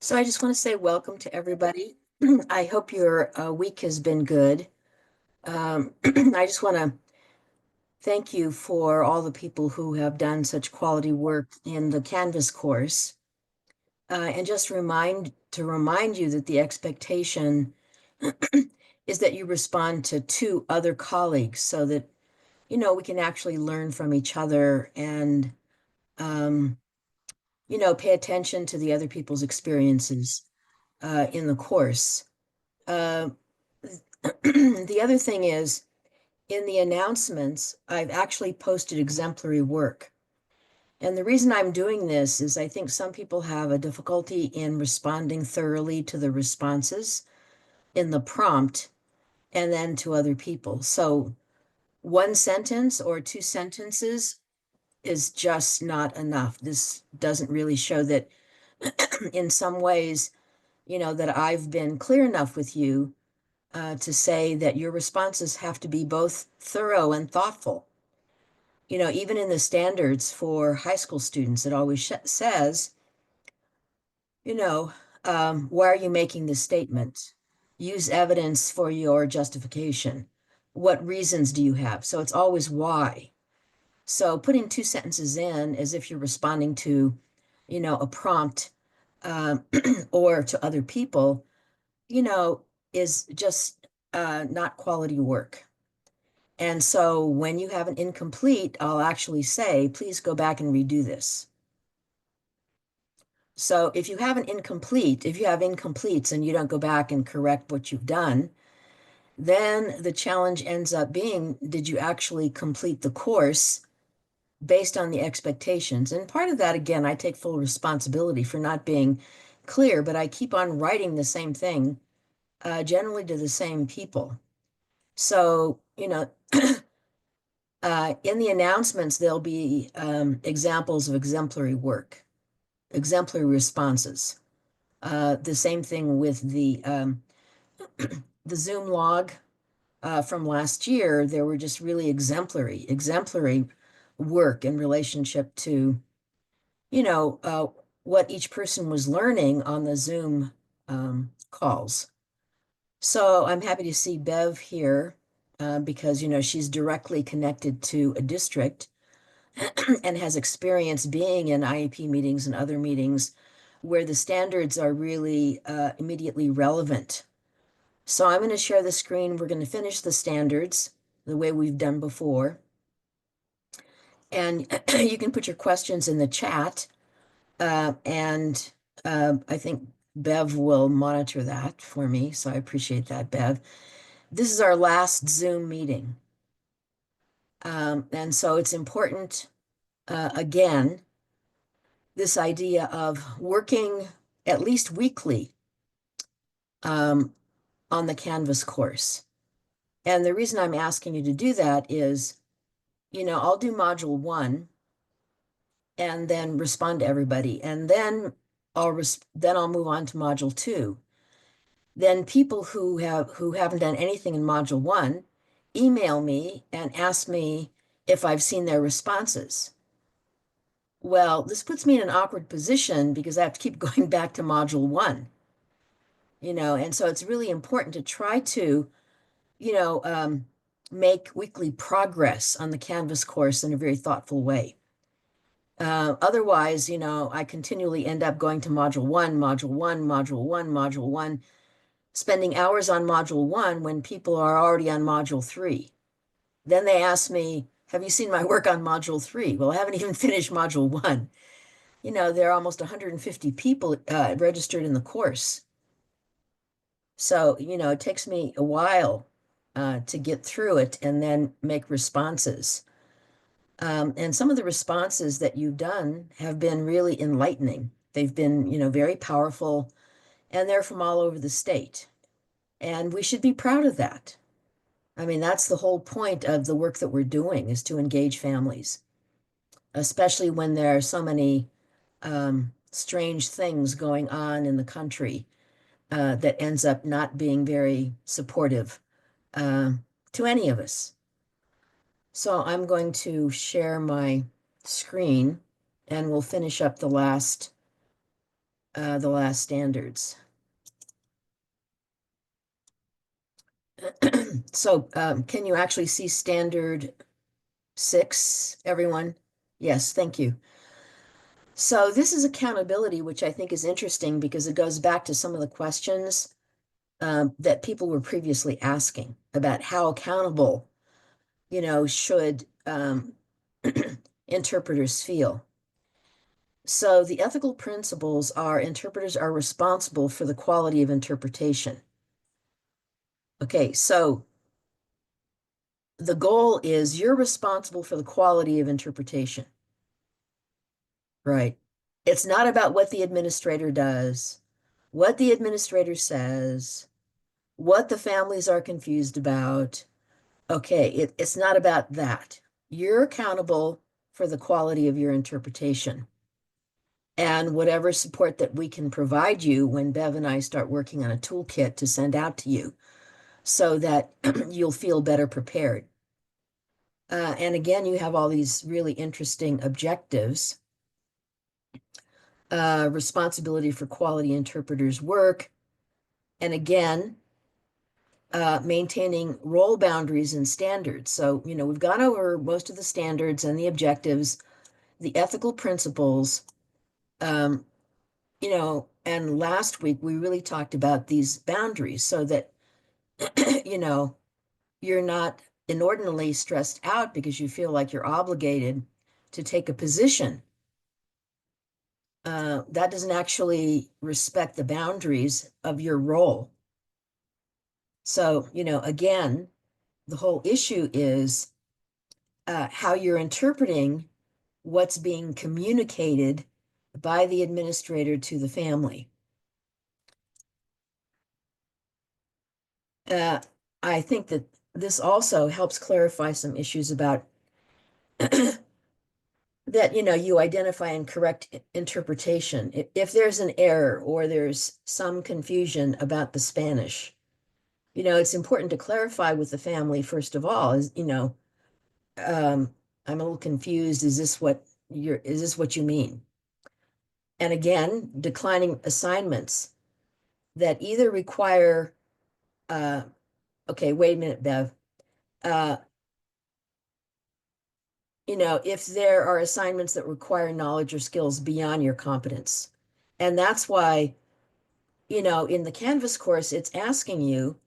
So I just want to say welcome to everybody. I hope your week has been good. I just want to thank you for all the people who have done such quality work in the Canvas course. And just remind you that the expectation is that you respond to two other colleagues so that, we can actually learn from each other and, um, pay attention to the other people's experiences in the course. Uh, The other thing is, in the announcements, I've actually posted exemplary work. And the reason I'm doing this is I think some people have a difficulty in responding thoroughly to the responses in the prompt and then to other people. So one sentence or two sentences is just not enough. This doesn't really show that in some ways, that I've been clear enough with you to say that your responses have to be both thorough and thoughtful. Even in the standards for high school students, it always says, you know, why are you making this statement? Use evidence for your justification. What reasons do you have? So it's always why. So putting two sentences in as if you're responding to, a prompt um, or to other people, you know, is just not quality work. And so when you have an incomplete, I'll actually say, please go back and redo this. So if you have an incomplete, if you have incompletes and you don't go back and correct what you've done, then the challenge ends up being, did you actually complete the course based on the expectations? And part of that, again, I take full responsibility for not being clear, but I keep on writing the same thing, generally to the same people. So, in the announcements, there'll be examples of exemplary work, exemplary responses. The same thing with the Zoom log from last year. There were just really exemplary work in relationship to, you know, uh, what each person was learning on the Zoom calls. So I'm happy to see Bev here because, she's directly connected to a district and has experience being in IEP meetings and other meetings where the standards are really immediately relevant. So I'm going to share the screen. We're going to finish the standards the way we've done before. And you can put your questions in the chat. And I think Bev will monitor that for me. So I appreciate that, Bev. This is our last Zoom meeting. And so it's important, again, this idea of working at least weekly um, on the Canvas course. And the reason I'm asking you to do that is, I'll do module one and then respond to everybody. And then I'll move on to module two. Then people who haven't done anything in module one email me and ask me if I've seen their responses. Well, this puts me in an awkward position because I have to keep going back to module one, and so it's really important to try to, you know, um, make weekly progress on the Canvas course in a very thoughtful way. Otherwise, I continually end up going to module one, module one, module one, module one, spending hours on module one when people are already on module three. Then they ask me, have you seen my work on module three? Well, I haven't even finished module one. There are almost 150 people registered in the course. So, it takes me a while to get through it and then make responses. And some of the responses that you've done have been really enlightening. They've been, very powerful, and they're from all over the state. And we should be proud of that. I mean, that's the whole point of the work that we're doing is to engage families, especially when there are so many strange things going on in the country that ends up not being very supportive uh, to any of us. So I'm going to share my screen and we'll finish up the last the last standards. So can you actually see standard 6, everyone? Yes, thank you. So this is accountability, which I think is interesting because it goes back to some of the questions that people were previously asking about how accountable, should interpreters feel. So the ethical principles are interpreters are responsible for the quality of interpretation. Okay, so the goal is you're responsible for the quality of interpretation, right? It's not about what the administrator does, what the administrator says, what the families are confused about. Okay, it's not about that. You're accountable for the quality of your interpretation. And whatever support that we can provide you when Bev and I start working on a toolkit to send out to you so that you'll feel better prepared. And again, you have all these really interesting objectives. Responsibility for quality interpreters' work. And again, maintaining role boundaries and standards. So, we've gone over most of the standards and the objectives, the ethical principles, and last week we really talked about these boundaries so that, you're not inordinately stressed out because you feel like you're obligated to take a position. That doesn't actually respect the boundaries of your role. So, again, the whole issue is how you're interpreting what's being communicated by the administrator to the family. I think that this also helps clarify some issues about that, you identify and correct interpretation. If there's an error or there's some confusion about the Spanish, it's important to clarify with the family, first of all, I'm a little confused. Is this what you mean? And again, declining assignments that either require, okay, wait a minute, Bev. If there are assignments that require knowledge or skills beyond your competence. And that's why, in the Canvas course, it's asking you,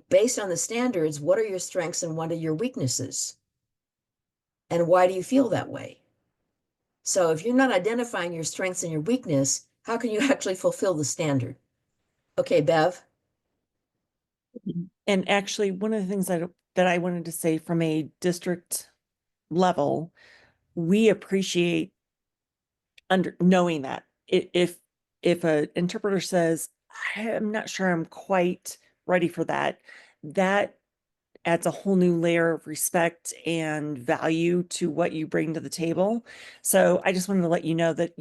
based on the standards, what are your strengths and what are your weaknesses? And why do you feel that way? So if you're not identifying your strengths and your weakness, how can you actually fulfill the standard? Okay, Bev. And actually, one of the things that I wanted to say from a district level, we appreciate knowing that if an interpreter says, I'm not sure I'm quite ready for that, that adds a whole new layer of respect and value to what you bring to the table. So I just wanted to let you know that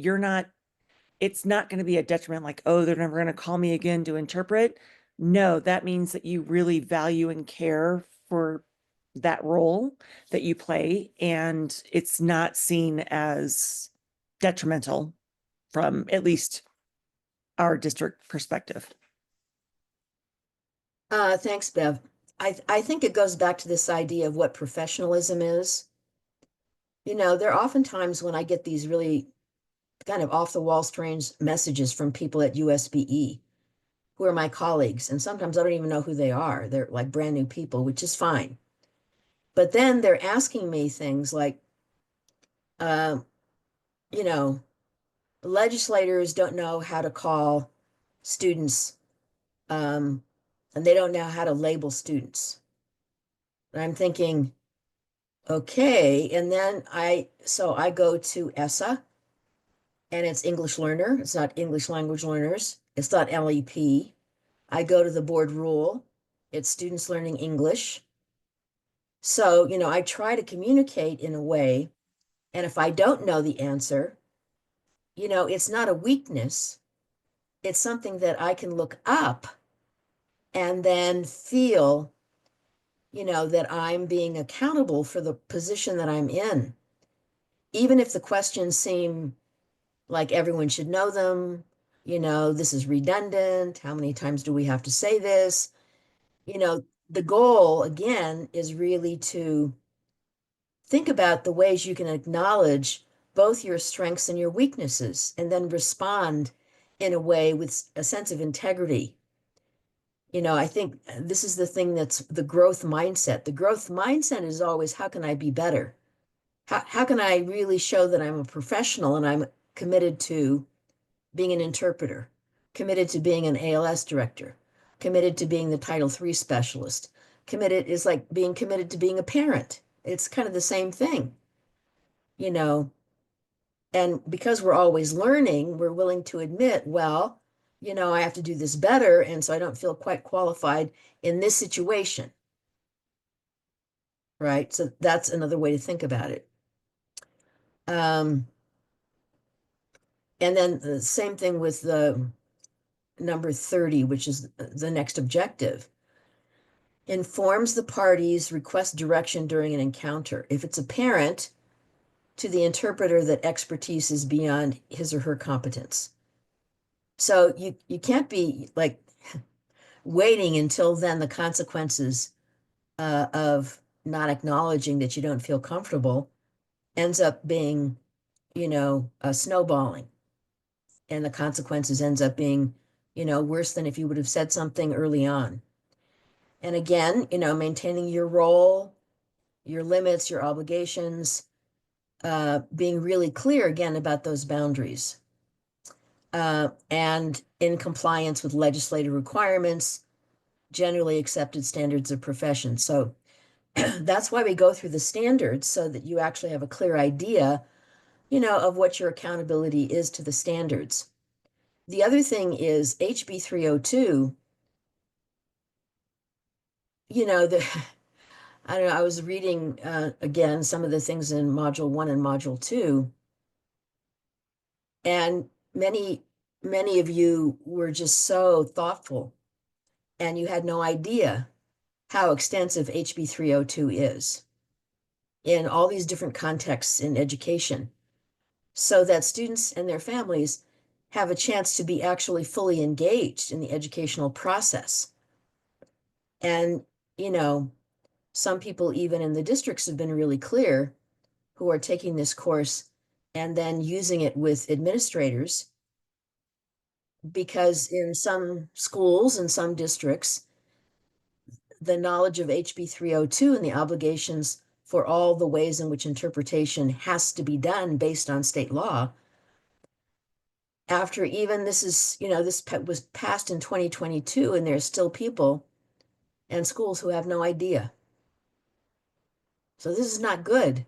it's not going to be a detriment like, oh, they're never going to call me again to interpret. No, that means that you really value and care for that role that you play, and it's not seen as detrimental from at least our district perspective. Thanks, Bev. I think it goes back to this idea of what professionalism is. There are often times when I get these really kind of off the wall strange messages from people at USBE who are my colleagues. And sometimes I don't even know who they are. They're like brand new people, which is fine. But then they're asking me things like, uh, you know, legislators don't know how to call students, um, and they don't know how to label students. And I'm thinking, okay. And then so I go to ESSA and it's English learner. It's not English language learners. It's not LEP. I go to the board rule. It's students learning English. So, I try to communicate in a way. And if I don't know the answer, it's not a weakness. It's something that I can look up and then feel, that I'm being accountable for the position that I'm in. Even if the questions seem like everyone should know them, This is redundant. How many times do we have to say this? The goal again is really to think about the ways you can acknowledge both your strengths and your weaknesses and then respond in a way with a sense of integrity. I think this is the thing that's the growth mindset. The growth mindset is always, how can I be better? How can I really show that I'm a professional and I'm committed to being an interpreter, committed to being an ALS director, committed to being the Title III specialist. Committed is like being committed to being a parent. It's kind of the same thing, you know. And because we're always learning, we're willing to admit, well, I have to do this better. And so I don't feel quite qualified in this situation, right? So that's another way to think about it. Um, and then the same thing with the number 30, which is the next objective. Informs the parties, request direction during an encounter. If it's apparent to the interpreter that expertise is beyond his or her competence. So you can't be like waiting until then the consequences of not acknowledging that you don't feel comfortable ends up being, snowballing. And the consequences ends up being, worse than if you would have said something early on. And again, maintaining your role, your limits, your obligations, being really clear again about those boundaries, and in compliance with legislative requirements, generally accepted standards of profession. So that's why we go through the standards so that you actually have a clear idea, of what your accountability is to the standards. The other thing is HB 302, the I don't know, I was reading again some of the things in Module 1 and Module 2, and many of you were just so thoughtful, and you had no idea how extensive HB 302 is in all these different contexts in education, so that students and their families have a chance to be actually fully engaged in the educational process. And, you know, some people, even in the districts, have been really clear who are taking this course and then using it with administrators, because in some schools and some districts, the knowledge of HB 302 and the obligations for all the ways in which interpretation has to be done based on state law, after even this is, this was passed in 2022, and there's still people and schools who have no idea. So this is not good.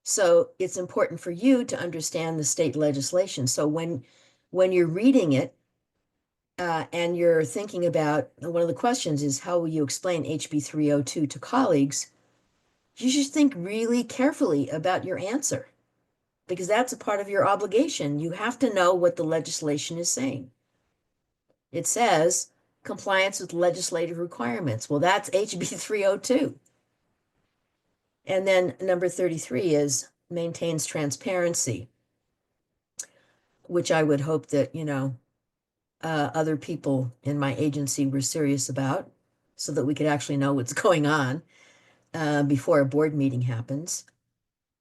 So it's important for you to understand the state legislation. So when you're reading it, and you're thinking about, one of the questions is, how will you explain HB 302 to colleagues? You should think really carefully about your answer, because that's a part of your obligation. You have to know what the legislation is saying. It says compliance with legislative requirements. Well, that's HB 302. And then number 33 is maintains transparency, which I would hope that, other people in my agency were serious about, so that we could actually know what's going on before a board meeting happens.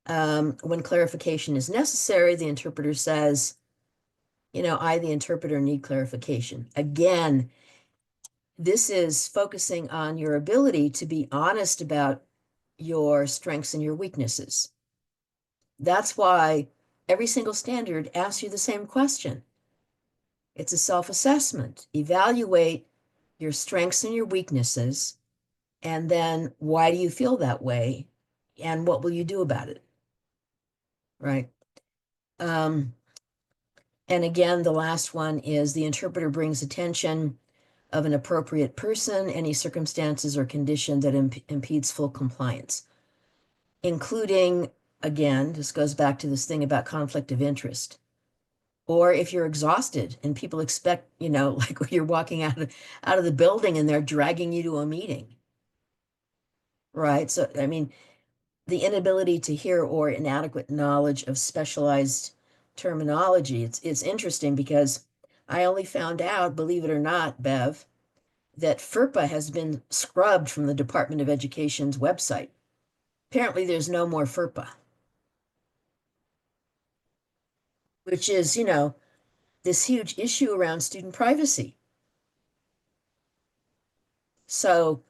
When clarification is necessary, the interpreter says, I, the interpreter, need clarification. Again, this is focusing on your ability to be honest about your strengths and your weaknesses. That's why every single standard asks you the same question. It's a self-assessment. Evaluate your strengths and your weaknesses, and then why do you feel that way, and what will you do about it, right? And again, the last one is the interpreter brings attention of an appropriate person, any circumstances or condition that impedes full compliance, including, again, this goes back to this thing about conflict of interest. Or if you're exhausted and people expect, like you're walking out of the building and they're dragging you to a meeting, right? So, I mean, the inability to hear or inadequate knowledge of specialized terminology. It's interesting because I only found out, believe it or not, Bev, that FERPA has been scrubbed from the Department of Education's website. Apparently, there's no more FERPA, which is, this huge issue around student privacy. So,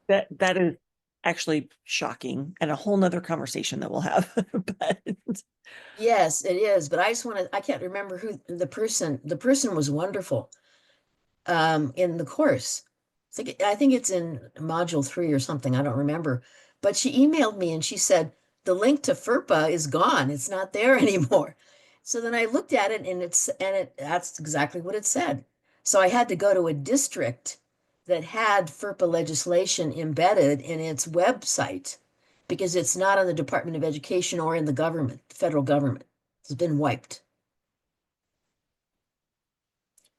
That is actually shocking and a whole nother conversation that we'll have. But yes, it is. But I can't remember who the person was wonderful in the course. I think it's in module 3 or something. I don't remember. But she emailed me and she said, the link to FERPA is gone. It's not there anymore. So then I looked at it and that's exactly what it said. So I had to go to a district that had FERPA legislation embedded in its website because it's not on the Department of Education or in the government, federal government. It's been wiped.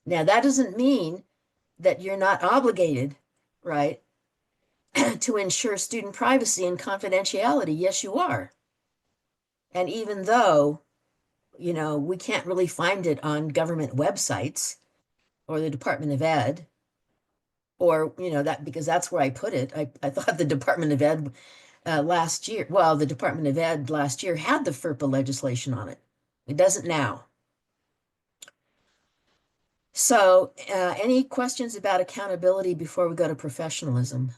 Now, that doesn't mean that you're not obligated, right, to ensure student privacy and confidentiality. Yes, you are. And even though, we can't really find it on government websites or the Department of Ed, or, that because that's where I put it. I thought the Department of Ed the Department of Ed last year had the FERPA legislation on it. It doesn't now. So, any questions about accountability before we go to professionalism?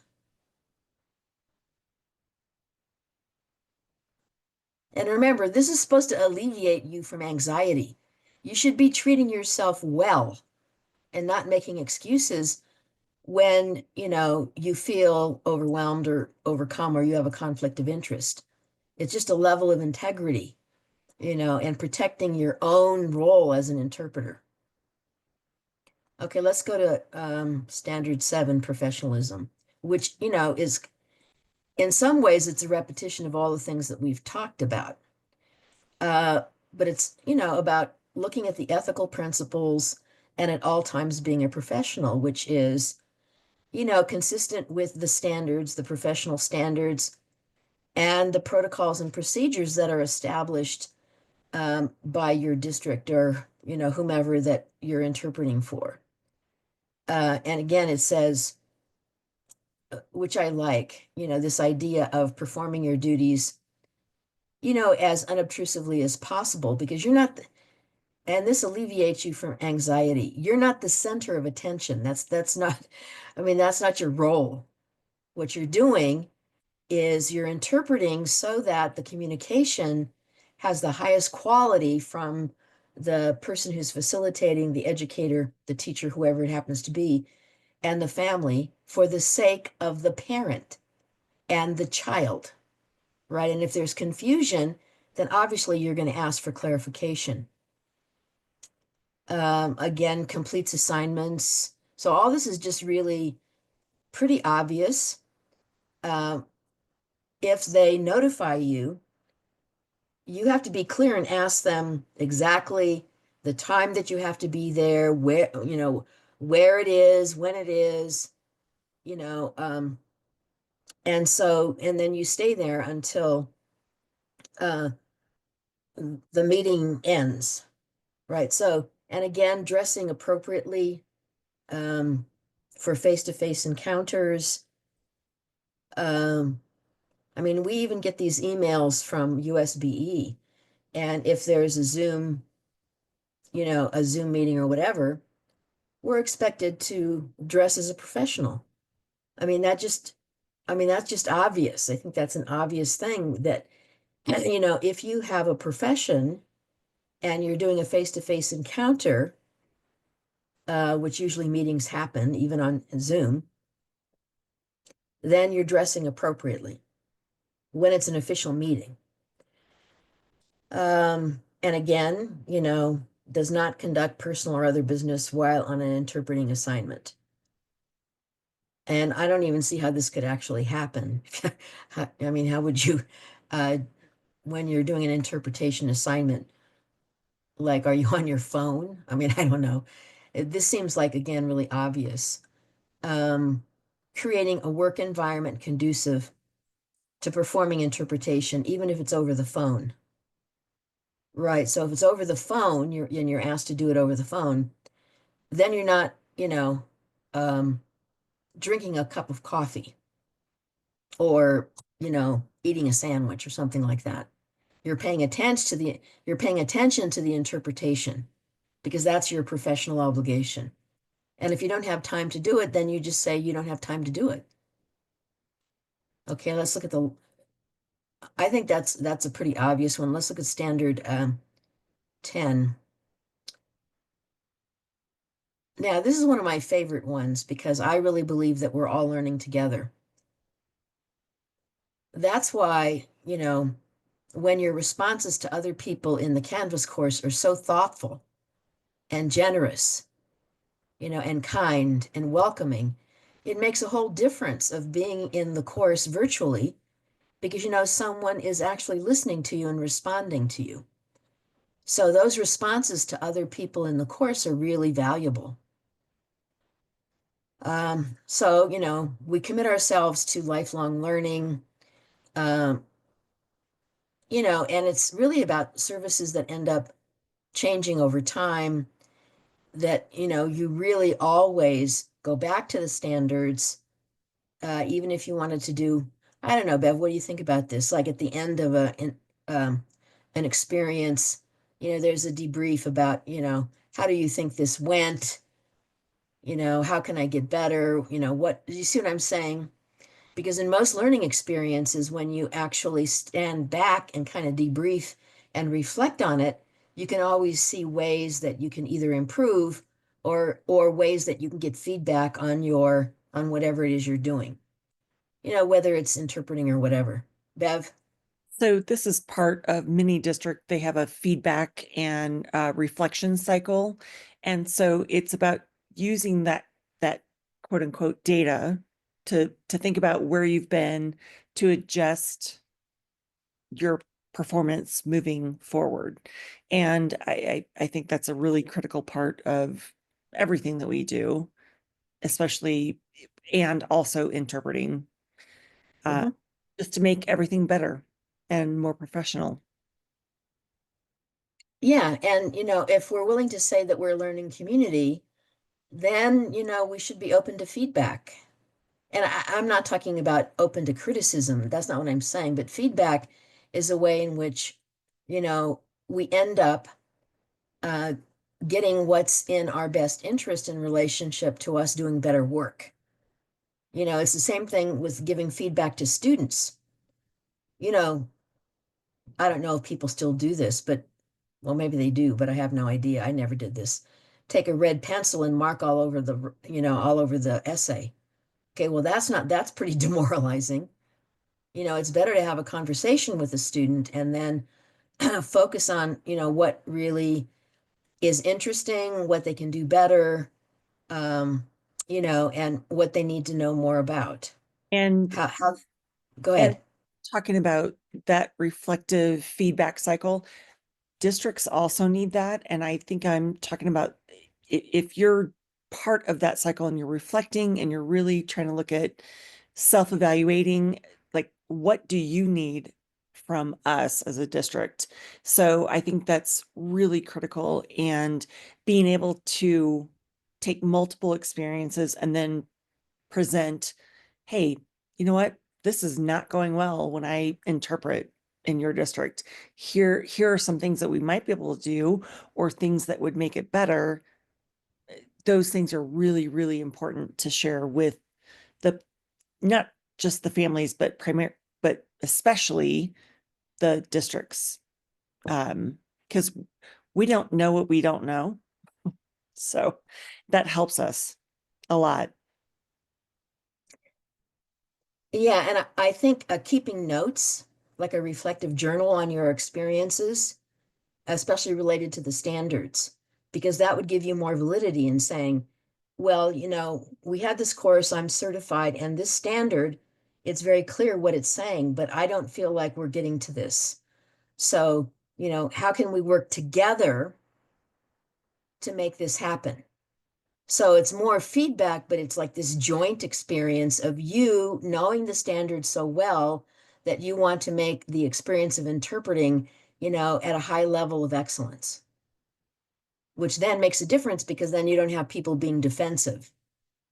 And remember, this is supposed to alleviate you from anxiety. You should be treating yourself well and not making excuses when, you feel overwhelmed or overcome or you have a conflict of interest. It's just a level of integrity, and protecting your own role as an interpreter. Okay, let's go to standard 7, professionalism, which, is in some ways it's a repetition of all the things that we've talked about. But it's, about looking at the ethical principles and at all times being a professional, which is, consistent with the standards, the professional standards, and the protocols and procedures that are established by your district or, whomever that you're interpreting for. And again, it says, which I like, this idea of performing your duties, as unobtrusively as possible, because you're not, and this alleviates you from anxiety. You're not the center of attention. That's not, that's not your role. What you're doing is you're interpreting so that the communication has the highest quality from the person who's facilitating, the educator, the teacher, whoever it happens to be, and the family for the sake of the parent and the child, right? And if there's confusion, then obviously you're going to ask for clarification. Again, completes assignments. So all this is just really pretty obvious. If they notify you, you have to be clear and ask them exactly the time that you have to be there, where it is, when it is, you know, um, and then you stay there until uh, the meeting ends, right? So, and again, dressing appropriately um, for face-to-face encounters. Um, we even get these emails from USBE, and if there's a Zoom meeting or whatever, we're expected to dress as a professional. I mean, that just, that's just obvious. I think that's an obvious thing that, if you have a profession and you're doing a face-to-face encounter, which usually meetings happen even on Zoom, then you're dressing appropriately when it's an official meeting. And again, does not conduct personal or other business while on an interpreting assignment. And I don't even see how this could actually happen. How would you, when you're doing an interpretation assignment, like, are you on your phone? I don't know. This seems like, again, really obvious. Um, Creating a work environment conducive to performing interpretation, even if it's over the phone. Right. So if it's over the phone, you're asked to do it over the phone, then you're not, um, drinking a cup of coffee or, eating a sandwich or something like that. You're paying attention to the interpretation because that's your professional obligation. And if you don't have time to do it, then you just say you don't have time to do it. Okay, let's look at I think that's a pretty obvious one. Let's look at standard 10. Now, this is one of my favorite ones because I really believe that we're all learning together. That's why, when your responses to other people in the Canvas course are so thoughtful and generous, and kind and welcoming, it makes a whole difference of being in the course virtually because someone is actually listening to you and responding to you. So those responses to other people in the course are really valuable. So, we commit ourselves to lifelong learning, um, and it's really about services that end up changing over time, that, you really always go back to the standards, even if you wanted to do, I don't know, Bev, what do you think about this? Like at the end of um, an experience, there's a debrief about, how do you think this went? How can I get better? What, you see what I'm saying? Because in most learning experiences, when you actually stand back and kind of debrief and reflect on it, you can always see ways that you can either improve or ways that you can get feedback on whatever it is you're doing. Whether it's interpreting or whatever. Bev? So this is part of mini district. They have a feedback and reflection cycle. And so it's about using that quote unquote data to think about where you've been to adjust your performance moving forward. And I think that's a really critical part of everything that we do, especially and also interpreting, uh, Mhm. just to make everything better and more professional. Yeah, and if we're willing to say that we're a learning community, then we should be open to feedback. And I'm not talking about open to criticism. That's not what I'm saying. But feedback is a way in which, you know, we end up uh, getting what's in our best interest in relationship to us doing better work. It's the same thing with giving feedback to students. You know, I don't know if people still do this, but well, maybe they do, but I have no idea. I never did this. Take a red pencil and mark all over the essay. Okay, well, that's pretty demoralizing. It's better to have a conversation with a student and then focus on, what really is interesting, what they can do better, um, and what they need to know more about. And How, go and ahead. talking about that reflective feedback cycle, districts also need that. And I think I'm talking about if you're part of that cycle and you're reflecting and you're really trying to look at self-evaluating, like what do you need from us as a district? So I think that's really critical, and being able to take multiple experiences and then present, hey, you know what? This is not going well when I interpret in your district. Here are some things that we might be able to do, or things that would make it better. Those things are really, really important to share with the, not just the families, but especially the districts. Because we don't know what we don't know. So that helps us a lot. Yeah, and I think keeping notes, like a reflective journal on your experiences, especially related to the standards, because that would give you more validity in saying, well, we had this course, I'm certified, and this standard, it's very clear what it's saying, but I don't feel like we're getting to this. So, how can we work together to make this happen? So it's more feedback, but it's like this joint experience of you knowing the standards so well that you want to make the experience of interpreting at a high level of excellence, which then makes a difference because then you don't have people being defensive.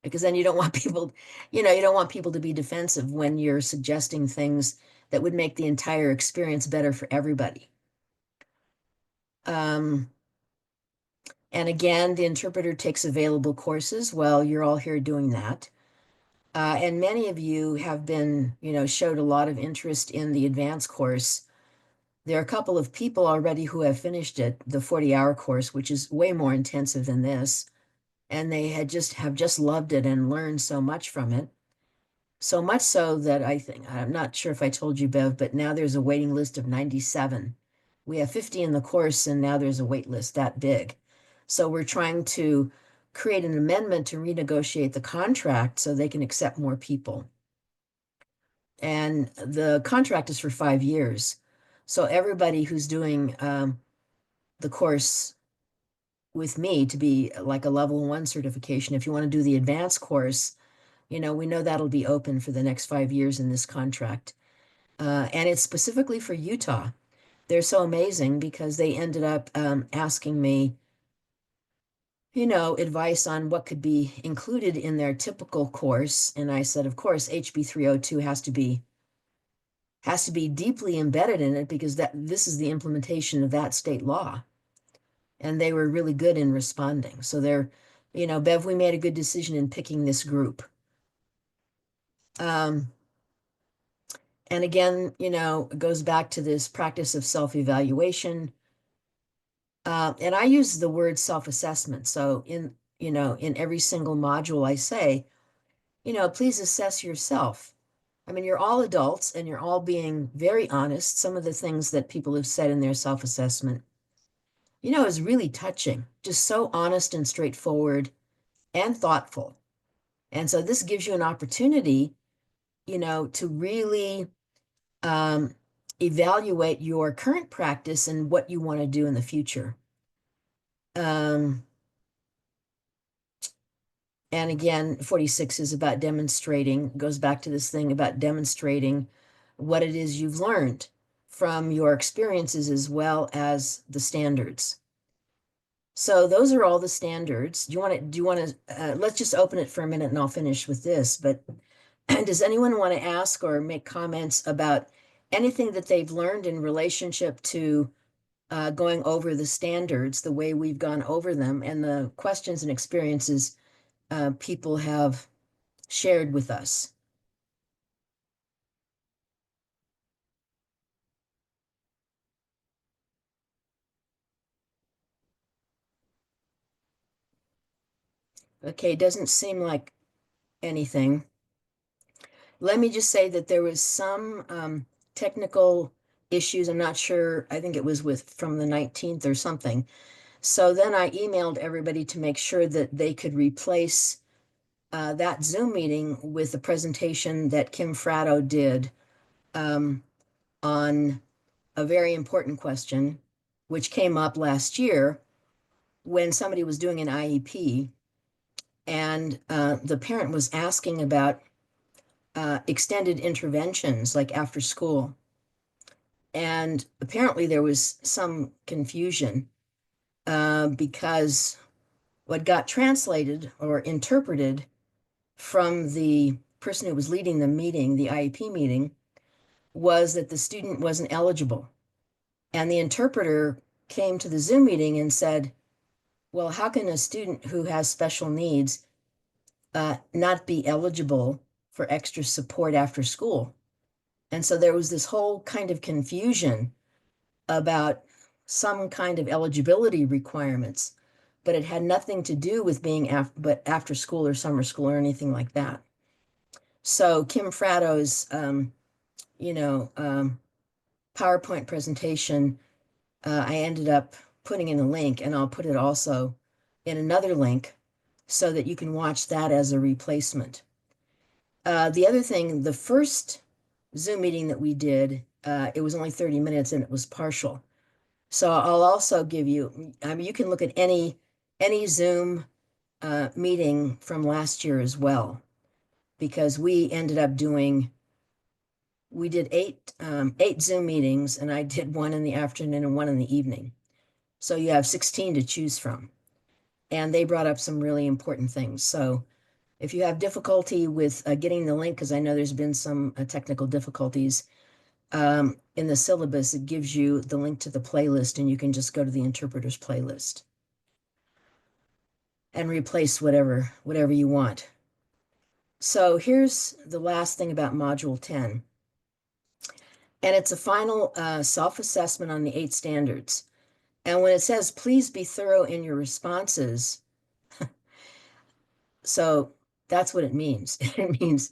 Because then you don't want people, you don't want people to be defensive when you're suggesting things that would make the entire experience better for everybody. Um, and again, the interpreter takes available courses. Well, you're all here doing that. And many of you have been, showed a lot of interest in the advanced course. There are a couple of people already who have finished it, the 40-hour course, which is way more intensive than this. And they have just loved it and learned so much from it. So much so that I'm not sure if I told you, Bev, but now there's a waiting list of 97. We have 50 in the course, and now there's a wait list that big. So we're trying to create an amendment to renegotiate the contract so they can accept more people. And the contract is for 5 years. So everybody who's doing the course with me to be like a level 1 certification, if you want to do the advanced course, we know that'll be open for the next 5 years in this contract. And it's specifically for Utah. They're so amazing because they ended up asking me, advice on what could be included in their typical course. And I said, of course, HB 302 has to be deeply embedded in it because this is the implementation of that state law. And they were really good in responding. So Bev, we made a good decision in picking this group. And again, it goes back to this practice of self-evaluation. And I use the word self-assessment. So in every single module I say, please assess yourself. I mean, you're all adults and you're all being very honest. Some of the things that people have said in their self-assessment, is really touching, just so honest and straightforward and thoughtful. And so this gives you an opportunity, to really evaluate your current practice and what you want to do in the future. And again, 46 is about demonstrating, goes back to this thing about demonstrating what it is you've learned from your experiences as well as the standards. So those are all the standards. Do you want to, let's just open it for a minute and I'll finish with this, but does anyone want to ask or make comments about anything that they've learned in relationship to going over the standards, the way we've gone over them, and the questions and experiences people have shared with us? Okay, doesn't seem like anything. Let me just say that there was some technical issues. I'm not sure. I think it was from the 19th or something. So then I emailed everybody to make sure that they could replace that Zoom meeting with the presentation that Kim Fratto did on a very important question, which came up last year when somebody was doing an IEP and the parent was asking about extended interventions like after school. And apparently there was some confusion because what got translated or interpreted from the person who was leading the meeting, the IEP meeting, was that the student wasn't eligible. And the interpreter came to the Zoom meeting and said, well, how can a student who has special needs not be eligible for extra support after school? And so there was this whole kind of confusion about some kind of eligibility requirements, but it had nothing to do with being after school or summer school or anything like that. So Kim Fratto's, PowerPoint presentation, I ended up putting in a link, and I'll put it also in another link so that you can watch that as a replacement. The other thing, the first Zoom meeting that we did, it was only 30 minutes and it was partial. So I'll also give you, I mean, you can look at any Zoom meeting from last year as well, because we ended up doing we did eight Zoom meetings, and I did one in the afternoon and one in the evening. So you have 16 to choose from. And they brought up some really important things. So if you have difficulty with getting the link, because I know there's been some technical difficulties in the syllabus, it gives you the link to the playlist, and you can just go to the interpreter's playlist and replace whatever you want. So here's the last thing about Module 10. And it's a final self-assessment on the 8 standards. And when it says, please be thorough in your responses, so that's what it means. It means,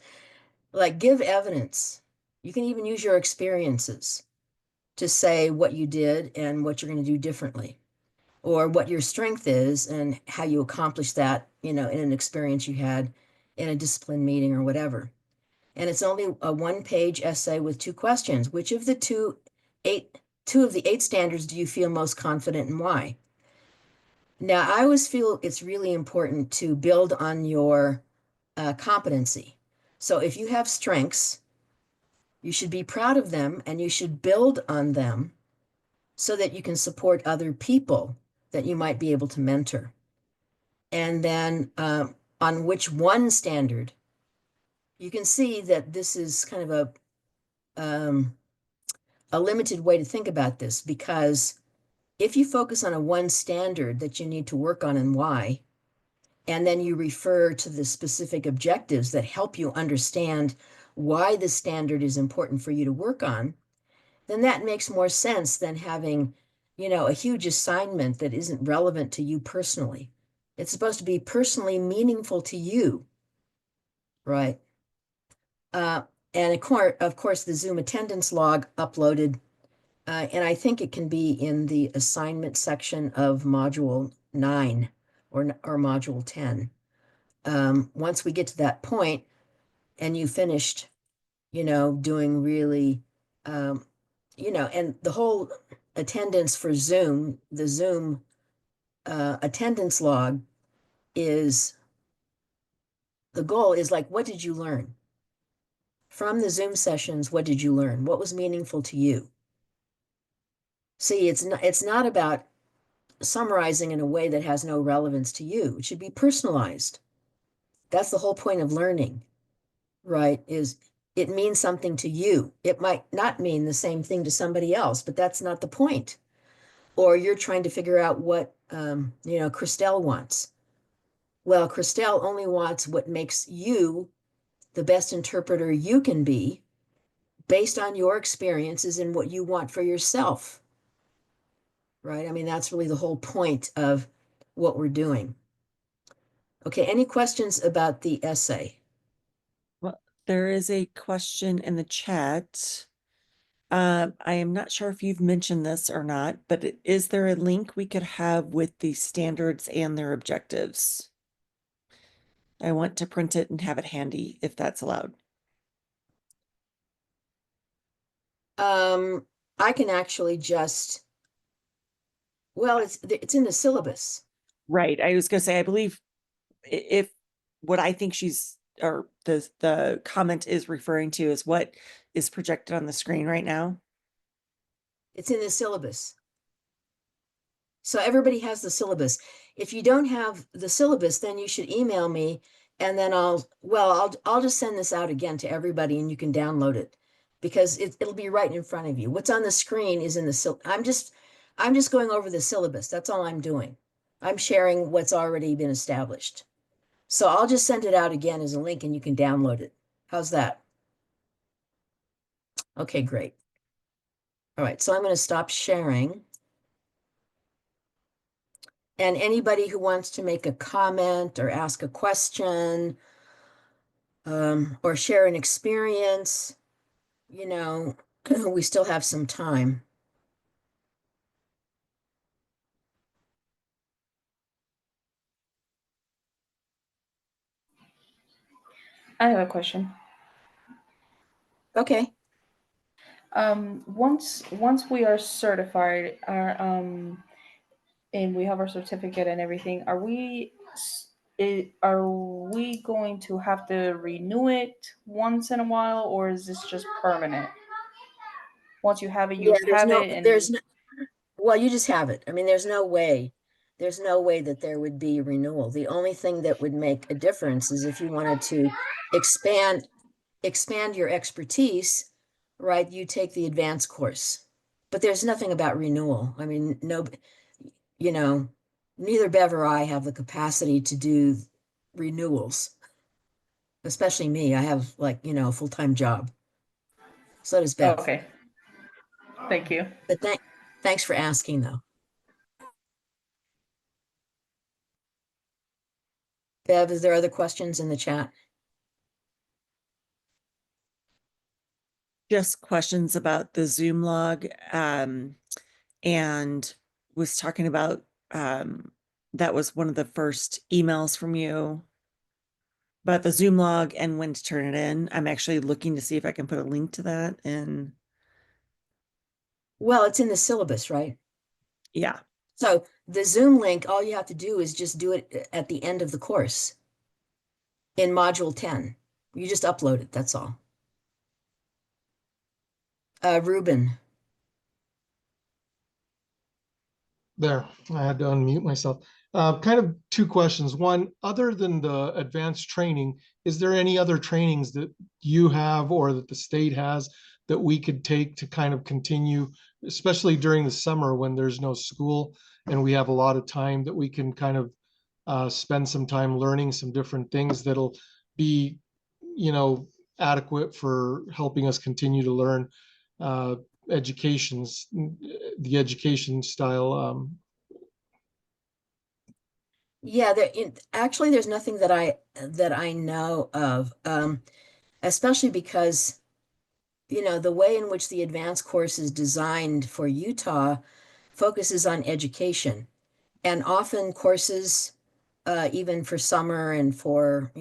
like, give evidence. You can even use your experiences to say what you did and what you're going to do differently, or what your strength is and how you accomplish that, in an experience you had in a discipline meeting or whatever. And it's only a 1-page essay with 2 questions. Which of the two of the 8 standards do you feel most confident and why? Now, I always feel it's really important to build on your competency. So if you have strengths, you should be proud of them and you should build on them so that you can support other people that you might be able to mentor. And then on which one standard, you can see that this is kind of a limited way to think about this, because if you focus on a one standard that you need to work on and why, and then you refer to the specific objectives that help you understand why the standard is important for you to work on, then that makes more sense than having, a huge assignment that isn't relevant to you personally. It's supposed to be personally meaningful to you, right? Uh, and of course, the Zoom attendance log uploaded, and I think it can be in the assignment section of Module 9 or Module 10. Once we get to that point and you finished, doing really, and the whole attendance for Zoom, the Zoom attendance log is, the goal is like, what did you learn? From the Zoom sessions, what did you learn? What was meaningful to you? See, it's not about summarizing in a way that has no relevance to you. It should be personalized. That's the whole point of learning, right? Is it means something to you. It might not mean the same thing to somebody else, but that's not the point. Or you're trying to figure out what, Christelle wants. Well, Christelle only wants what makes you the best interpreter you can be based on your experiences and what you want for yourself, right? I mean, that's really the whole point of what we're doing. Okay, any questions about the essay? Well, there is a question in the chat. I am not sure if you've mentioned this or not, but is there a link we could have with the standards and their objectives? I want to print it and have it handy if that's allowed. I can actually it's in the syllabus. Right. I was going to say, I believe if what I think she's, or the comment is referring to is what is projected on the screen right now. It's in the syllabus. So everybody has the syllabus. If you don't have the syllabus, then you should email me, and then I'll just send this out again to everybody and you can download it, because it'll be right in front of you. What's on the screen is in the I'm just going over the syllabus. That's all I'm doing. I'm sharing what's already been established. So I'll just send it out again as a link and you can download it. How's that? Okay, great. All right, so I'm going to stop sharing. And anybody who wants to make a comment or ask a question, or share an experience, we still have some time. I have a question. Okay. Once we are certified, and we have our certificate and everything, are we are we going to have to renew it once in a while, or is this just permanent? Once you have it, Yeah, you have it, and well, you just have it. I mean, there's no way that there would be renewal. The only thing that would make a difference is if you wanted to expand, expand your expertise, right? You take the advanced course. But there's nothing about renewal. I mean, no, you know, neither Bev or I have the capacity to do renewals, especially me. I have like, a full-time job. So does oh, Bev. okay. Thank you. But thanks for asking though. Bev, is there other questions in the chat? Just questions about the Zoom log, and was talking about, that was one of the first emails from you about the Zoom log and when to turn it in. I'm actually looking to see if I can put a link to that, and Well, it's in the syllabus, right? yeah. So the Zoom link, all you have to do is just do it at the end of the course in module 10. You just upload it, that's all. Ruben, There, I had to unmute myself. Kind of two questions. One, other than the advanced training, is there any other trainings that you have or that the state has that we could take to kind of continue, especially during the summer when there's no school and we have a lot of time that we can kind of spend some time learning some different things that'll be, adequate for helping us continue to learn uh, educations, the education style. yeah, actually there's nothing that I know of, especially because the way in which the advanced course is designed for Utah focuses on education. And often courses, even for summer and for,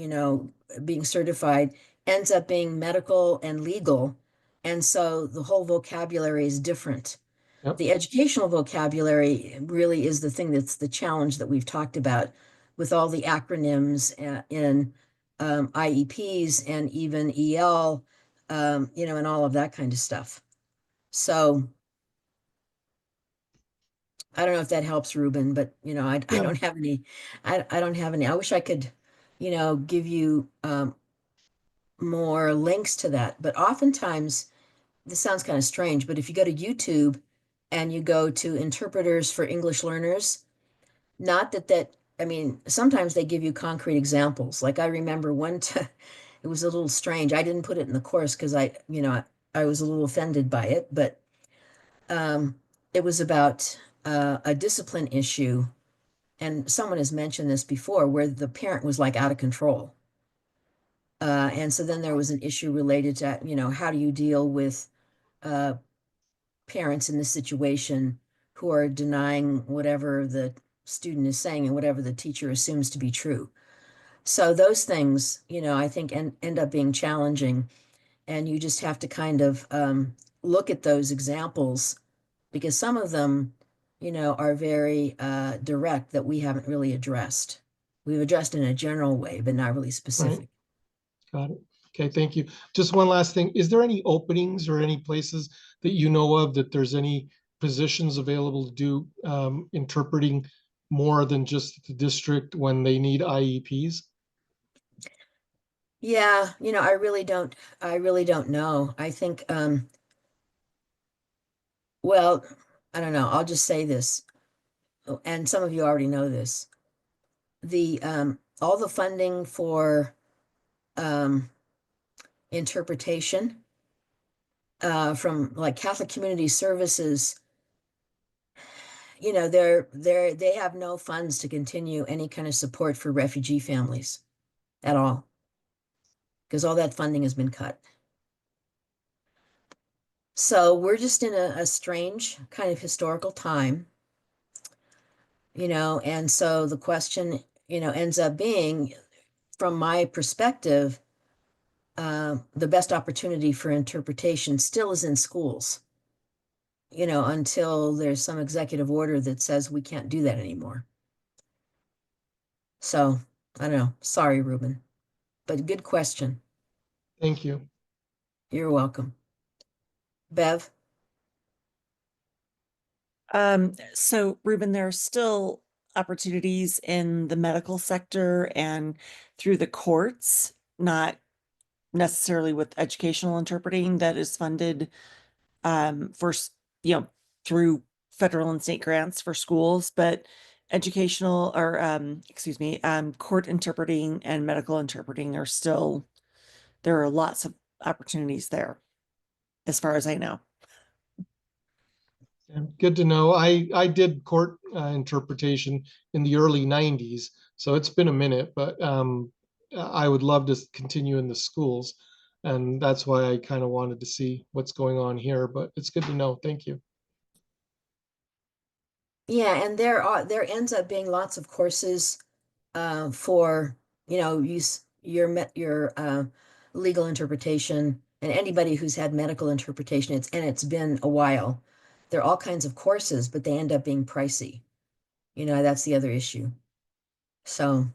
being certified, ends up being medical and legal. And so the whole vocabulary is different. Yep. The educational vocabulary really is the thing that's the challenge that we've talked about with all the acronyms in IEPs and even EL, and all of that kind of stuff. So I don't know if that helps, Ruben, but I Yeah. don't have any, I don't have any. I wish I could, give you more links to that. But oftentimes, this sounds kind of strange, but if you go to YouTube and you go to interpreters for English learners, not that, I mean, sometimes they give you concrete examples. Like I remember it was a little strange. I didn't put it in the course because I was a little offended by it, but um, it was about a discipline issue. And someone has mentioned this before where the parent was like out of control. And so then there was an issue related to, how do you deal with uh, parents in this situation who are denying whatever the student is saying and whatever the teacher assumes to be true. So those things, I think end up being challenging. And you just have to kind of look at those examples because some of them, are very direct that we haven't really addressed. We've addressed in a general way, but not really specific. Got it. Okay, thank you. Just one last thing. Is there any openings or any places that you know of that there's any positions available to do interpreting more than just the district when they need IEPs? Yeah, I really don't know. I think, well, I don't know. I'll just say this, and some of you already know this. The all the funding for um interpretation from like Catholic Community Services, they have no funds to continue any kind of support for refugee families at all because all that funding has been cut. So we're just in a strange kind of historical time, and so the question, ends up being, from my perspective, the best opportunity for interpretation still is in schools, until there's some executive order that says we can't do that anymore. So I don't know. Sorry, Ruben, but good question. Thank you. You're welcome. Bev? So Ruben, there are still opportunities in the medical sector and through the courts, not necessarily with educational interpreting that is funded for, through federal and state grants for schools, but educational or, excuse me, court interpreting and medical interpreting are still, there are lots of opportunities there, as far as I know. And good to know. I did court interpretation in the early 90s, so it's been a minute, but I would love to continue in the schools. And that's why I kind of wanted to see what's going on here, but it's good to know. Thank you. Yeah, and there ends up being lots of courses for, your legal interpretation, and anybody who's had medical interpretation, it's been a while. There are all kinds of courses, but they end up being pricey. That's the other issue. So,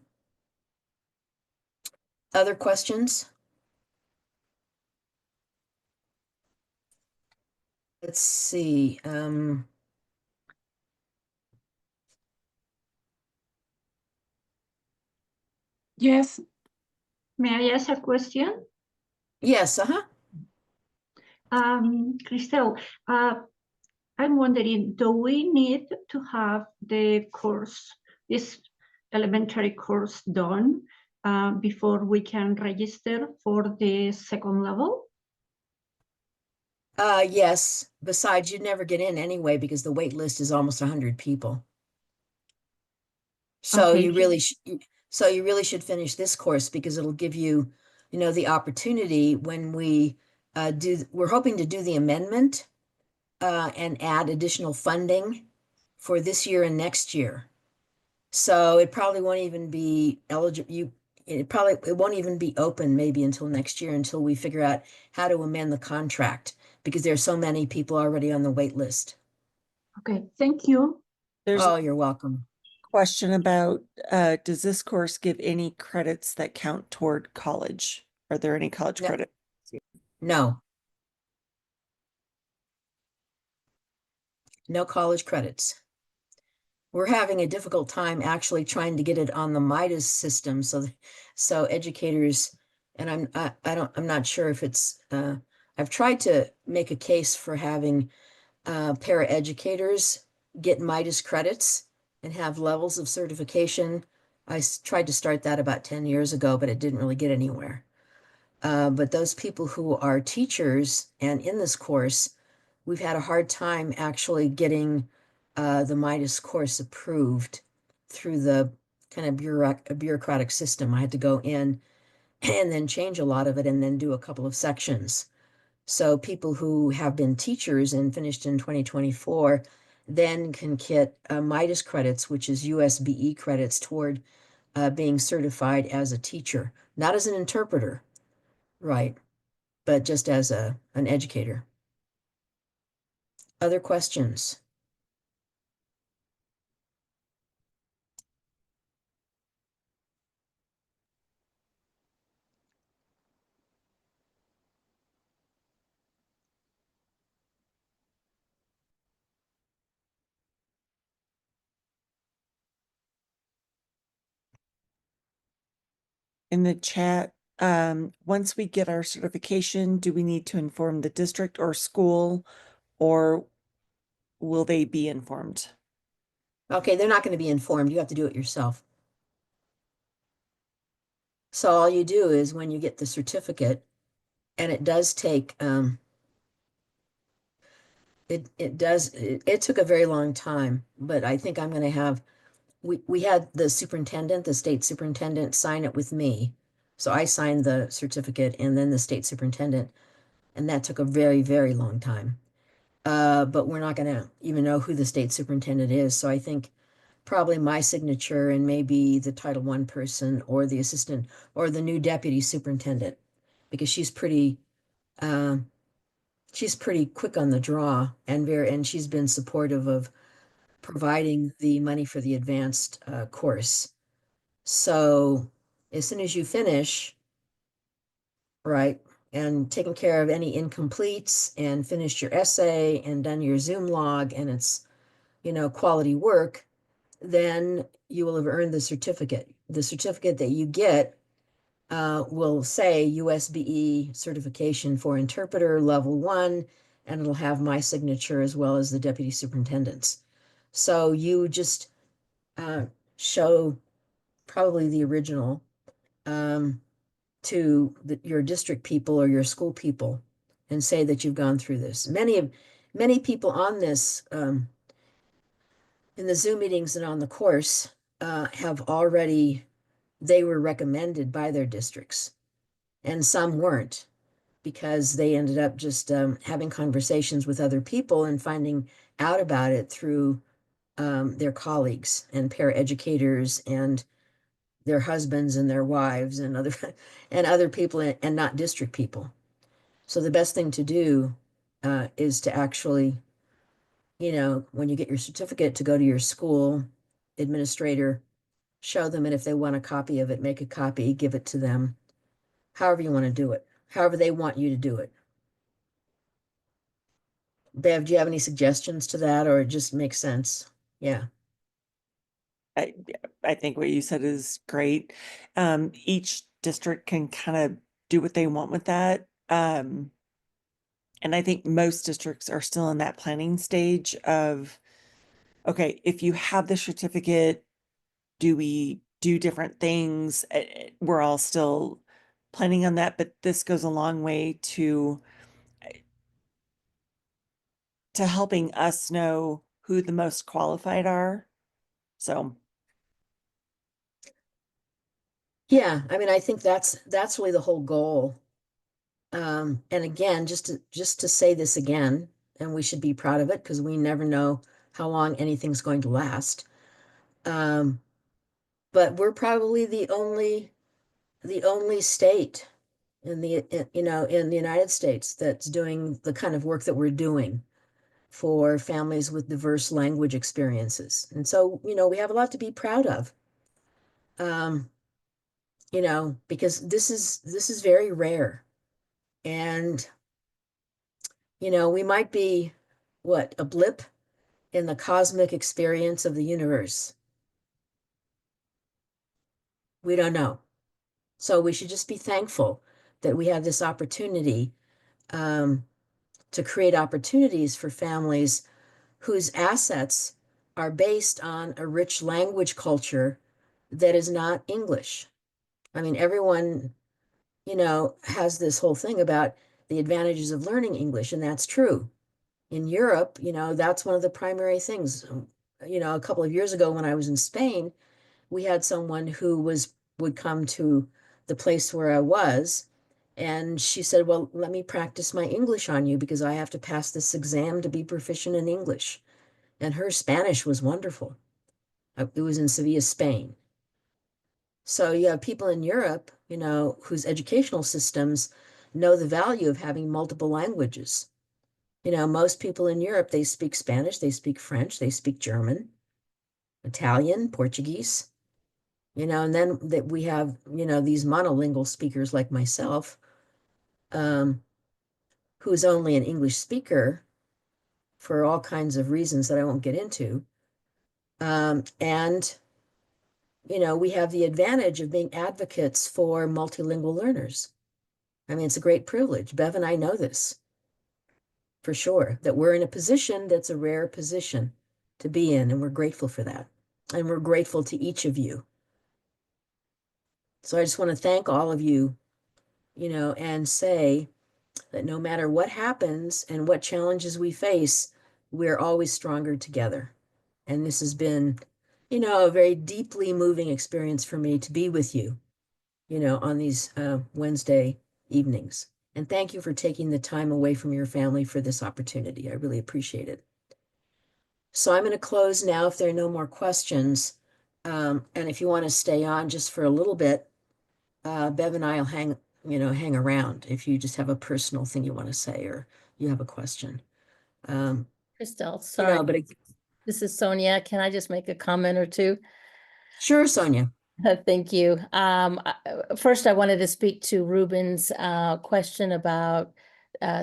other questions? Let's see. Yes. May I ask a question? Yes, uh-huh. Christel, I'm wondering, do we need to have the course, this elementary course done before we can register for the second level? Yes. Besides, you'd never get in anyway because the wait list is almost 100 people. So Okay, you really you really should finish this course because it'll give you, the opportunity when we're hoping to do the amendment and add additional funding for this year and next year. So it probably won't even be eligible. It won't even be open maybe until next year until we figure out how to amend the contract because there are so many people already on the wait list. Okay, thank you. There's Oh, a you're welcome. question about, does this course give any credits that count toward college? Are there any college No. credit? No. No college credits. We're having a difficult time actually trying to get it on the Midas system. So educators, and I'm not sure if it's, I've tried to make a case for having paraeducators get Midas credits and have levels of certification. Tried to start that about 10 years ago, but it didn't really get anywhere. But those people who are teachers and in this course, we've had a hard time actually getting the Midas course approved through the kind of bureaucratic system. I had to go in and then change a lot of it and then do a couple of sections. So people who have been teachers and finished in 2024 then can get Midas credits, which is USBE credits toward being certified as a teacher, not as an interpreter, right? But just as an educator. Other questions? In the chat, once we get our certification, do we need to inform the district or school, or will they be informed? Okay, they're not going to be informed. You have to do it yourself. So all you do is when you get the certificate, and it does take, it took a very long time, but I think I'm going to have, we had the superintendent, the state superintendent sign it with me. So I signed the certificate and then the state superintendent, and that took a very, very long time. But we're not going to even know who the state superintendent is. So I think probably my signature and maybe the Title I person or the assistant or the new deputy superintendent, because uh, she's pretty quick on the draw and she's been supportive of providing the money for the advanced course. So as soon as you finish, right, and taken care of any incompletes and finished your essay and done your Zoom log and it's, quality work, then you will have earned the certificate. The certificate that you get will say USBE certification for interpreter level 1, and it'll have my signature as well as the deputy superintendent's. So you just show probably the original to your district people or your school people and say that you've gone through this. Many people on this in the Zoom meetings and on the course have already, they were recommended by their districts, and some weren't because they ended up just having conversations with other people and finding out about it through their colleagues and paraeducators and their husbands and their wives and other people and not district people. So the best thing to do is to actually, when you get your certificate, to go to your school administrator, show them, and if they want a copy of it, make a copy, give it to them, however you want to do it, however they want you to do it. Bev, do you have any suggestions to that, or it just makes sense? Yeah. I think what you said is great. Each district can kind of do what they want with that. And I think most districts are still in that planning stage of, okay, if you have the certificate, do we do different things? We're all still planning on that, but this goes a long way to helping us know who the most qualified are. So Yeah, I mean, I think that's really the whole goal. And again, just to say this again, and we should be proud of it because we never know how long anything's going to last. But we're probably the only state in the United States that's doing the kind of work that we're doing for families with diverse language experiences. And so, we have a lot to be proud of. Because this is very rare. And, we might be a blip in the cosmic experience of the universe. We don't know. So we should just be thankful that we have this opportunity to create opportunities for families whose assets are based on a rich language culture that is not English. I mean, everyone, has this whole thing about the advantages of learning English, and that's true. In Europe, that's one of the primary things. A couple of years ago when I was in Spain, we had someone who would come to the place where I was, and she said, "Well, let me practice my English on you because I have to pass this exam to be proficient in English." And her Spanish was wonderful. It was in Sevilla, Spain. So you have people in Europe, whose educational systems know the value of having multiple languages. Most people in Europe, they speak Spanish, they speak French, they speak German, Italian, Portuguese, and then that we have, these monolingual speakers like myself, who's only an English speaker for all kinds of reasons that I won't get into. And we have the advantage of being advocates for multilingual learners. I mean, it's a great privilege. Bev and I know this for sure, that we're in a position that's a rare position to be in, and we're grateful for that. And we're grateful to each of you. So I just want to thank all of you, and say that no matter what happens and what challenges we face, we're always stronger together. And this has been, a very deeply moving experience for me to be with you, on these Wednesday evenings. And thank you for taking the time away from your family for this opportunity. I really appreciate it. So I'm going to close now if there are no more questions. And if you want to stay on just for a little bit, Bev and I will hang around if you just have a personal thing you want to say or you have a question. Christelle, sorry, But this is Sonia. Can I just make a comment or two? sure, Sonia. Thank you. First, I wanted to speak to Ruben's question about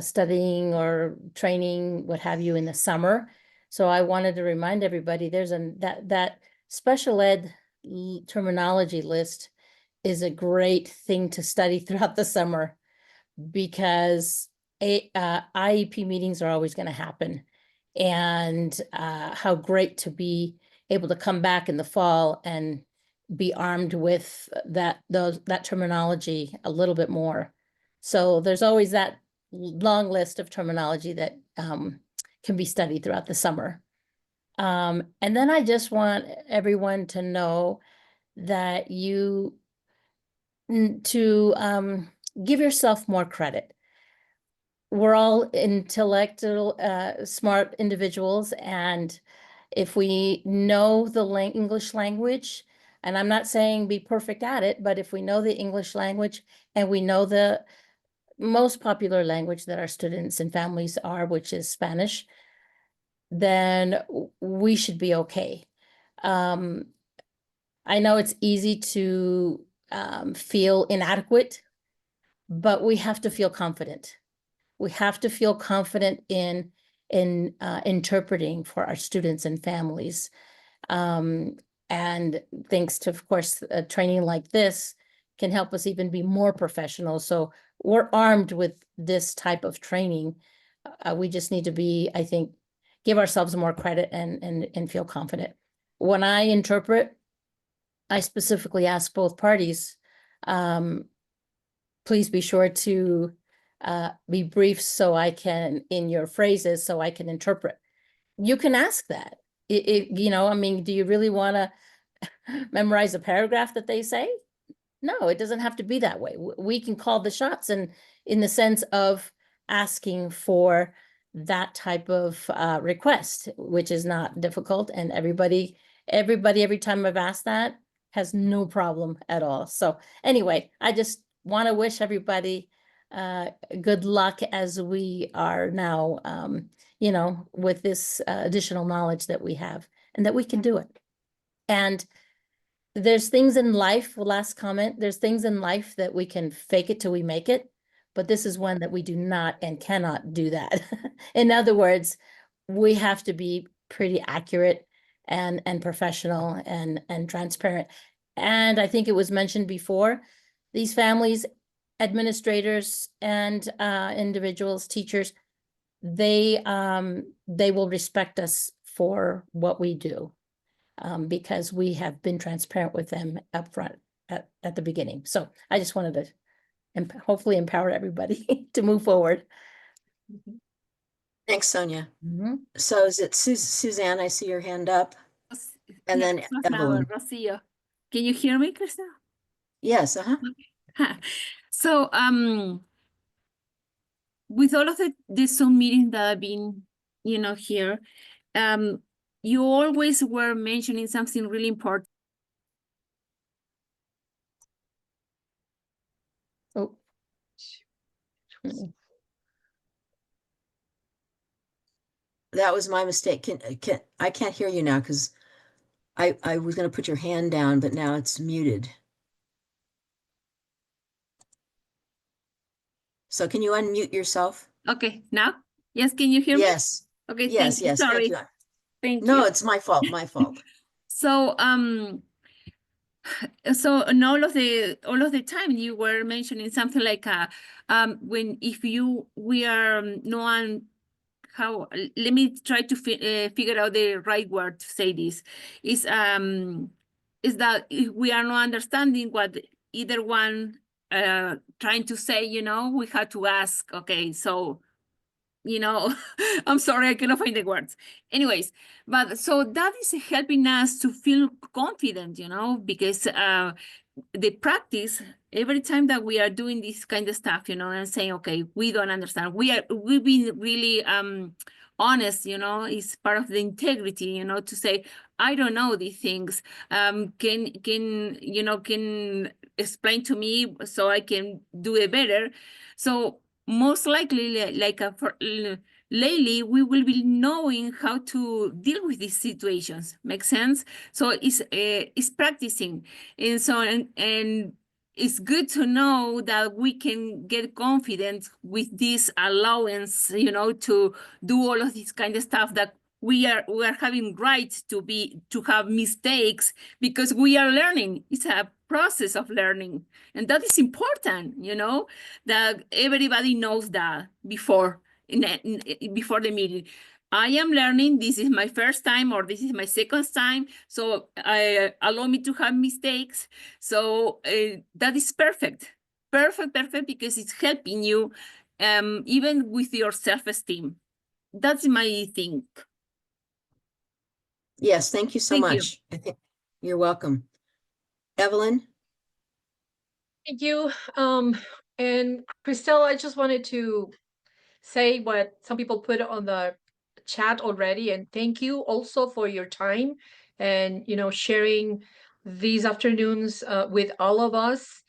studying or training, what have you, in the summer. So I wanted to remind everybody there's that special ed terminology list is a great thing to study throughout the summer because IEP meetings are always going to happen. And how great to be able to come back in the fall and be armed with that terminology a little bit more. So there's always that long list of terminology that can be studied throughout the summer. And then I just want everyone to know that to give yourself more credit. We're all intellectual, smart individuals, and if we know the English language, and I'm not saying be perfect at it, but if we know the English language and we know the most popular language that our students and families are, which is Spanish, then we should be okay. I know it's easy to feel inadequate, but we have to feel confident. We have to feel confident in interpreting for our students and families. And thanks to, of course, training like this can help us even be more professional. So we're armed with this type of training. We just need to be, I think, give ourselves more credit and feel confident. When I interpret, I specifically ask both parties, please be sure to be brief so I can, in your phrases, so I can interpret. You can ask that. I mean, do you really want to memorize a paragraph that they say? No, it doesn't have to be that way. We can call the shots in the sense of asking for that type of request, which is not difficult. And everybody, every time I've asked that, has no problem at all. So anyway, I just want to wish everybody good luck as we are now, with this additional knowledge that we have and that we can do it. And there's things in life, last comment, there's things in life that we can fake it till we make it, but this is one that we do not and cannot do that. In other words, we have to be pretty accurate and professional and transparent. And I think it was mentioned before, these families, administrators and individuals, teachers, they will respect us for what we do because we have been transparent with them up front at the beginning. So I just wanted to hopefully empower everybody to move forward. Thanks, Sonia. Mhm. So is it Suzanne? I see your hand up. And then Evelyn. Rocio. Can you hear me, Krista? Yes, So, with all of the Zoom meetings that have been, here, you always were mentioning something really important. Oh. that was my mistake. I can't hear you now because I was going to put your hand down, but now it's muted. So can you unmute yourself? Okay, now? Yes, can you hear me? Yes. Okay, Yes, thank you. yes. Sorry. Thank you. Thank No, you. it's my fault. My fault. So, so in all of the time you were mentioning something like if we are no one how let me try to figure out the right word to say this is that if we are not understanding what either one trying to say, we have to ask, okay, so I'm sorry, I cannot find the words. Anyways, but so that is helping us to feel confident, because the practice, every time that we are doing this kind of stuff, and saying, okay, we don't understand. We've been really honest, is part of the integrity, to say, I don't know these things. Can explain to me so I can do it better. So most likely, lately we will be knowing how to deal with these situations. Make sense? So it's practicing, and so and it's good to know that we can get confident with this allowance, to do all of this kind of stuff that we are having right to have mistakes because we are learning. It's a process of learning, and that is important, that everybody knows that before before the meeting. I am learning. This is my first time, or this is my second time. So allow me to have mistakes. So that is perfect, perfect, because it's helping you, even with your self-esteem. That's my thing. Yes, thank you so Thank you. much. I think you're welcome. Evelyn? Thank you. And Christelle, I just wanted to say what some people put on the chat already, and thank you also for your time and sharing these afternoons with all of us.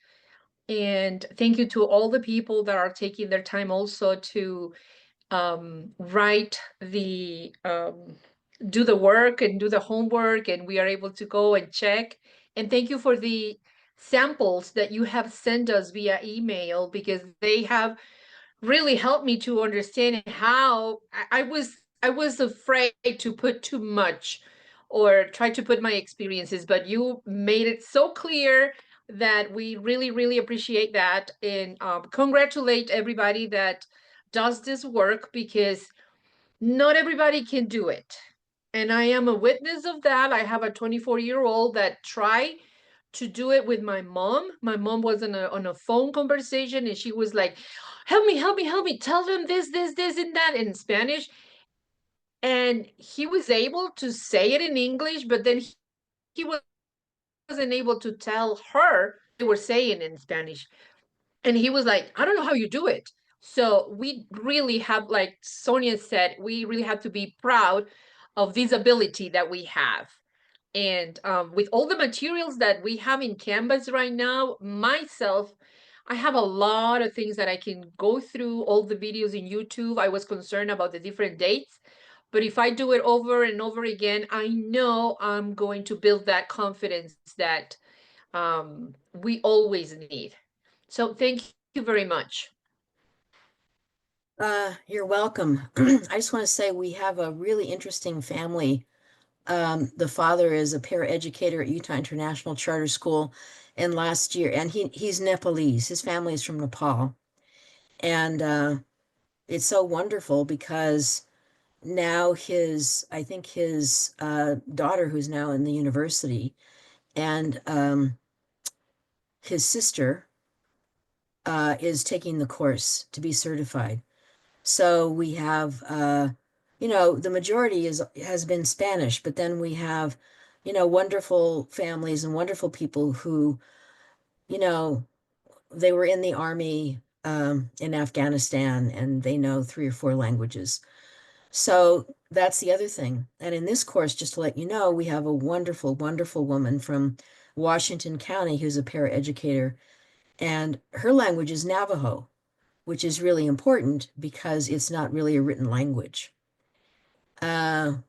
And thank you to all the people that are taking their time also to write the do the work and do the homework, and we are able to go and check. And thank you for the samples that you have sent us via email, because they have really helped me to understand how I was afraid to put too much or try to put my experiences, but you made it so clear that we really appreciate that, and congratulate everybody that does this work, because not everybody can do it. And I am a witness of that. I have a 24-year-old that tried to do it with my mom. My mom was on a phone conversation, and she was like, help me, tell them this, and that in Spanish. And he was able to say it in English, but then he wasn't able to tell her they were saying in Spanish. And he was like, I don't know how you do it. So we really have, like Sonia said, we really have to be proud of this ability that we have. And with all the materials that we have in Canvas right now, myself, I have a lot of things that I can go through, all the videos in YouTube. I was concerned about the different dates, but if I do it over and over again, I know I'm going to build that confidence that we always need. So thank you very much. You're welcome. I just want to say we have a really interesting family. The father is a paraeducator at Utah International Charter School, and last year, and he's Nepalese. His family is from Nepal, and it's so wonderful because now I think his daughter, who's now in the university, and his sister is taking the course to be certified. So we have, the majority has been Spanish, but then we have, wonderful families and wonderful people who, they were in the army in Afghanistan, and they know 3 or 4 languages. So that's the other thing. And in this course, just to let you know, we have a wonderful, wonderful woman from Washington County who's a paraeducator, and her language is Navajo, which is really important because it's not really a written language. And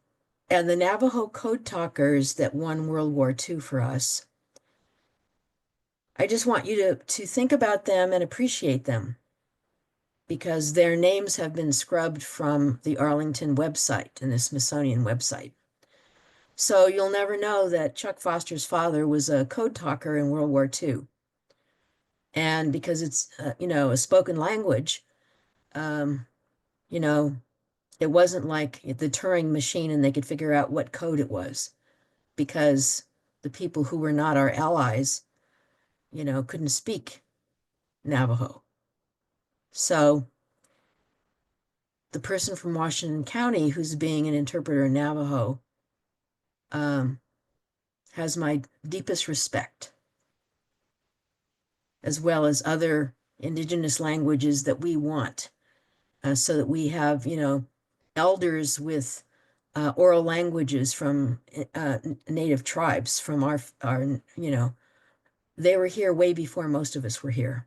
the Navajo code talkers that won World War II for us, I just want you to think about them and appreciate them, because their names have been scrubbed from the Arlington website and the Smithsonian website. So you'll never know that Chuck Foster's father was a code talker in World War II. And because it's, a spoken language, it wasn't like the Turing machine and they could figure out what code it was, because the people who were not our allies, couldn't speak Navajo. So the person from Washington County who's being an interpreter in Navajo has my deepest respect, as well as other indigenous languages that we want, so that we have, elders with oral languages from native tribes from our, they were here way before most of us were here.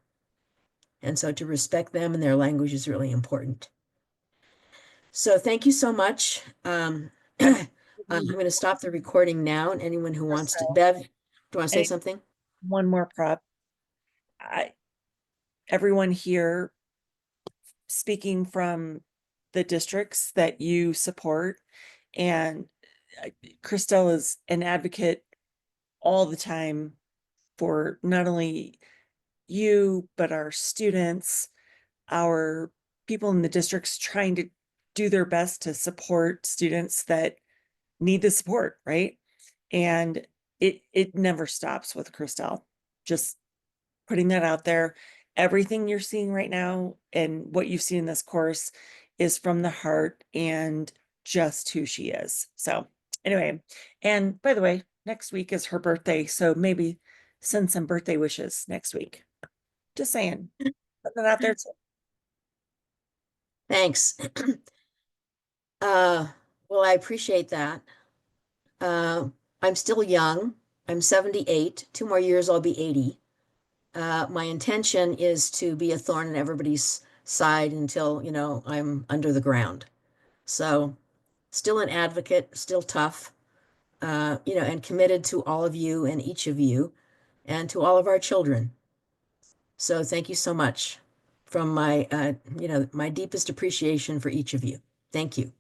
And so to respect them and their language is really important. So thank you so much. I'm going to stop the recording now, and anyone who wants to, Crystal. Bev, do you want to say Any- something? One more prep. Everyone here, speaking from the districts that you support, and Christelle is an advocate all the time for not only you, but our students, our people in the districts trying to do their best to support students that need the support, right? And it never stops with Christelle. Just putting that out there. Everything you're seeing right now and what you've seen in this course is from the heart and just who she is. So anyway, and by the way, next week is her birthday, so maybe send some birthday wishes next week. Just saying, put that out there too. Thanks. Well, I appreciate that. I'm still young. I'm 78. 2 more years, I'll be 80. My intention is to be a thorn in everybody's side until, I'm under the ground. So still an advocate, still tough, and committed to all of you and each of you and to all of our children. So thank you so much from my, my deepest appreciation for each of you. Thank you.